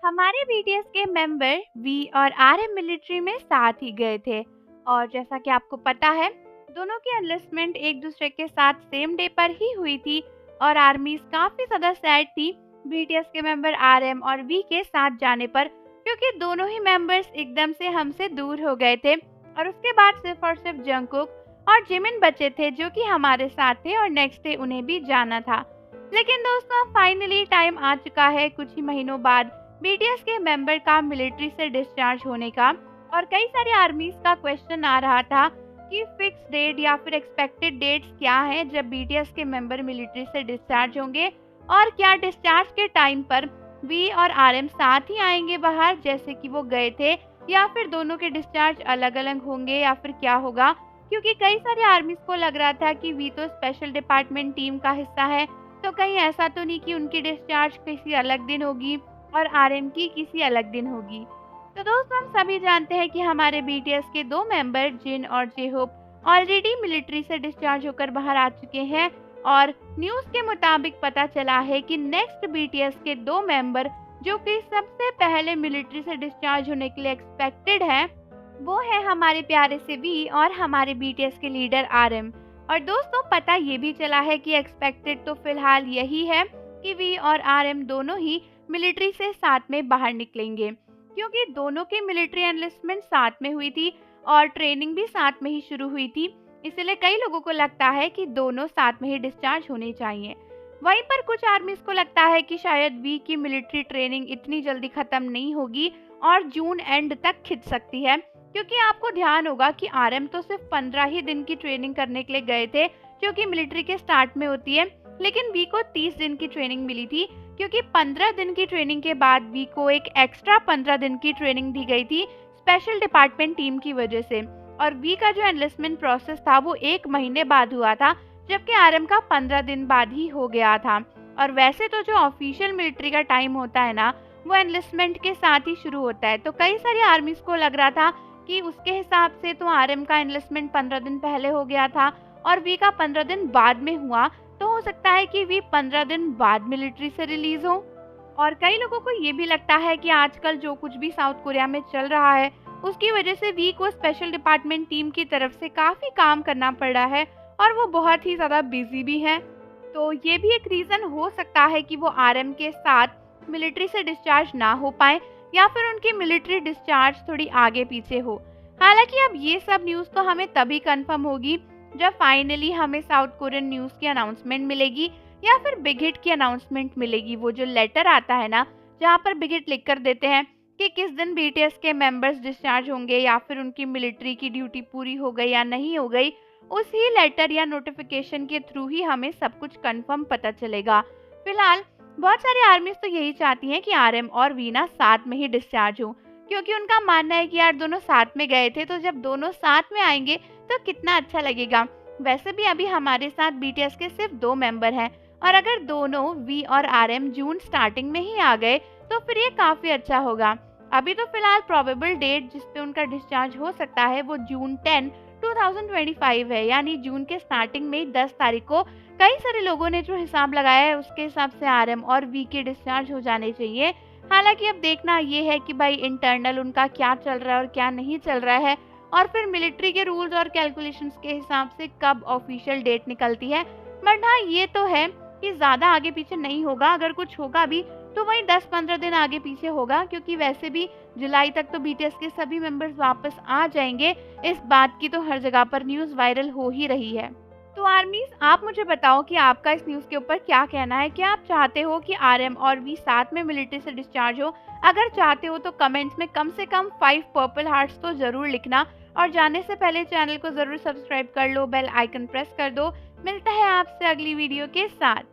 हमारे बीटीएस के member we और आरएम मिलिट्री में साथ ही गए थे। और जैसा कि आपको पता है, दोनों की एनलिस्टमेंट एक दूसरे के साथ सेम डे पर ही हुई थी। और आर्मीज काफी ज्यादा सैड थी बीटीएस के मेंबर आरएम और वी के साथ जाने पर, क्योंकि दोनों ही मेंबर्स एकदम से हमसे दूर हो गए थे। और उसके बाद सिर्फ और सिर्फ जंगकुक और जिमिन बचे थे जो कि हमारे साथ थे, और नेक्स्ट डे उन्हें भी जाना था। लेकिन दोस्तों, फाइनली टाइम आ चुका है कुछ ही महीनों बाद बीटीएस के मेंबर का मिलिट्री से डिस्चार्ज होने का। और कई सारी आर्मीज का क्वेश्चन आ रहा था कि फिक्स डेट या फिर एक्सपेक्टेड डेट्स क्या है जब बीटीएस के मेंबर मिलिट्री से डिस्चार्ज होंगे, और क्या डिस्चार्ज के टाइम पर वी और आरएम साथ ही आएंगे बाहर जैसे कि वो गए थे, या फिर दोनों के डिस्चार्ज अलग अलग होंगे, या फिर क्या होगा। क्योंकि कई सारी आर्मीज को लग रहा था कि वी तो स्पेशल डिपार्टमेंट टीम का हिस्सा है, तो कहीं ऐसा तो नहीं कि उनकी डिस्चार्ज किसी अलग दिन होगी और आरएम की किसी अलग दिन होगी। तो दोस्तों, हम सभी जानते हैं कि हमारे बीटीएस के दो मेंबर जिन और जेहोप ऑलरेडी मिलिट्री से डिस्चार्ज होकर बाहर आ चुके हैं। और न्यूज के मुताबिक पता चला है कि नेक्स्ट बीटीएस के दो मेंबर जो कि सबसे पहले मिलिट्री से डिस्चार्ज होने के लिए एक्सपेक्टेड है, वो है हमारे प्यारे से वी और हमारे बीटीएस के लीडर आरएम। और दोस्तों, पता ये भी चला है कि एक्सपेक्टेड तो फिलहाल यही है कि वी और आरएम दोनों ही मिलिट्री से साथ में बाहर निकलेंगे, क्योंकि दोनों की मिलिट्री एनलिस्टमेंट साथ में हुई थी और ट्रेनिंग भी साथ में ही शुरू हुई थी। इसलिए कई लोगों को लगता है कि दोनों साथ में ही डिस्चार्ज होने चाहिए। वहीं पर कुछ आर्मीज को लगता है कि शायद वी की मिलिट्री ट्रेनिंग इतनी जल्दी खत्म नहीं होगी और जून एंड तक खिंच सकती है, क्योंकि आपको ध्यान होगा कि आरएम तो सिर्फ 15 ही दिन की ट्रेनिंग करने के लिए गए थे, जो कि मिलिट्री के स्टार्ट में होती है। लेकिन वी को 30 दिन की ट्रेनिंग मिली थी, क्योंकि 15 दिन की ट्रेनिंग के बाद वी को एक एक्स्ट्रा 15 दिन की ट्रेनिंग दी गई थी स्पेशल डिपार्टमेंट टीम की वजह से। और वी का जो एनलिस्टमेंट प्रोसेस था वो 1 महीने बाद हुआ था, जबकि आरएम का 15 दिन बाद ही हो गया था। और वैसे तो जो ऑफिशियल मिलिट्री का टाइम होता है ना, वो एनलिस्टमेंट के साथ ही शुरू होता है। तो कई सारी आर्मीज को लग रहा था कि उसके हिसाब से तो आरएम का एनलिस्टमेंट 15 दिन पहले हो गया था और वी का 15 दिन बाद में हुआ, तो हो सकता है कि वी 15 दिन बाद मिलिट्री से रिलीज हो। और कई लोगों को ये भी लगता है कि आजकल जो कुछ भी साउथ कोरिया में चल रहा है, उसकी वजह से वी को स्पेशल डिपार्टमेंट टीम की तरफ से काफी काम करना पड़ रहा है और वो बहुत ही ज्यादा बिजी भी है। तो ये भी एक रीजन हो सकता है कि वो आरएम के साथ मिलिट्री से डिस्चार्ज ना हो पाए, या फिर उनकी मिलिट्री डिस्चार्ज थोड़ी आगे पीछे हो। हालांकि अब ये सब न्यूज तो हमें तभी कंफर्म होगी जब फाइनली हमें साउथ कोरियन न्यूज की अनाउंसमेंट मिलेगी, या फिर बिग हिट की अनाउंसमेंट मिलेगी। वो जो लेटर आता है ना, जहाँ पर बिग हिट लिख कर देते हैं कि किस दिन बीटीएस के मेंबर्स डिस्चार्ज होंगे, या फिर उनकी मिलिट्री की ड्यूटी पूरी हो गई या नहीं हो गई, उसी लेटर या नोटिफिकेशन के थ्रू ही हमें सब कुछ कंफर्म पता चलेगा। फिलहाल बहुत सारी आर्मीज तो यही चाहती हैं कि आरएम और वीना साथ में ही डिस्चार्ज हो, क्योंकि उनका मानना है कि यार दोनों साथ में गए थे, तो जब दोनों साथ में आएंगे तो कितना अच्छा लगेगा। वैसे भी अभी हमारे साथ बीटीएस के सिर्फ 2 मेंबर हैं, और अगर दोनों वी और आरएम जून स्टार्टिंग में ही आ गए तो फिर ये काफी अच्छा होगा। अभी तो फिलहाल प्रोबेबल डेट जिसपे उनका डिस्चार्ज हो सकता है वो जून 10, 2025 है, यानी जून के स्टार्टिंग में 10 तारीख को कई सारे लोगों ने जो हिसाब लगाया है उसके हिसाब से आरएम और वी के डिस्चार्ज हो जाने चाहिए। हालांकि अब देखना ये है कि भाई इंटरनल उनका क्या चल रहा है और क्या नहीं चल रहा है, और फिर मिलिट्री के रूल्स और कैलकुलेशंस के हिसाब से कब ऑफिशियल डेट निकलती है। बट हाँ, ये तो है कि ज्यादा आगे पीछे नहीं होगा। अगर कुछ होगा भी तो वही 10-15 दिन आगे पीछे होगा, क्योंकि वैसे भी जुलाई तक तो बीटीएस के सभी मेंबर्स वापस आ जाएंगे। इस बात की तो हर जगह पर न्यूज वायरल हो ही रही है। तो आर्मीज, आप मुझे बताओ कि आपका इस न्यूज के ऊपर क्या कहना है। क्या आप चाहते हो कि आरएम और वी साथ में मिलिट्री से डिस्चार्ज हो? अगर चाहते हो तो कमेंट्स में कम से कम 5 पर्पल हार्ट्स तो जरूर लिखना, और जाने से पहले चैनल को जरूर सब्सक्राइब कर लो, बेल आइकन प्रेस कर दो। मिलता है आपसे अगली वीडियो के साथ।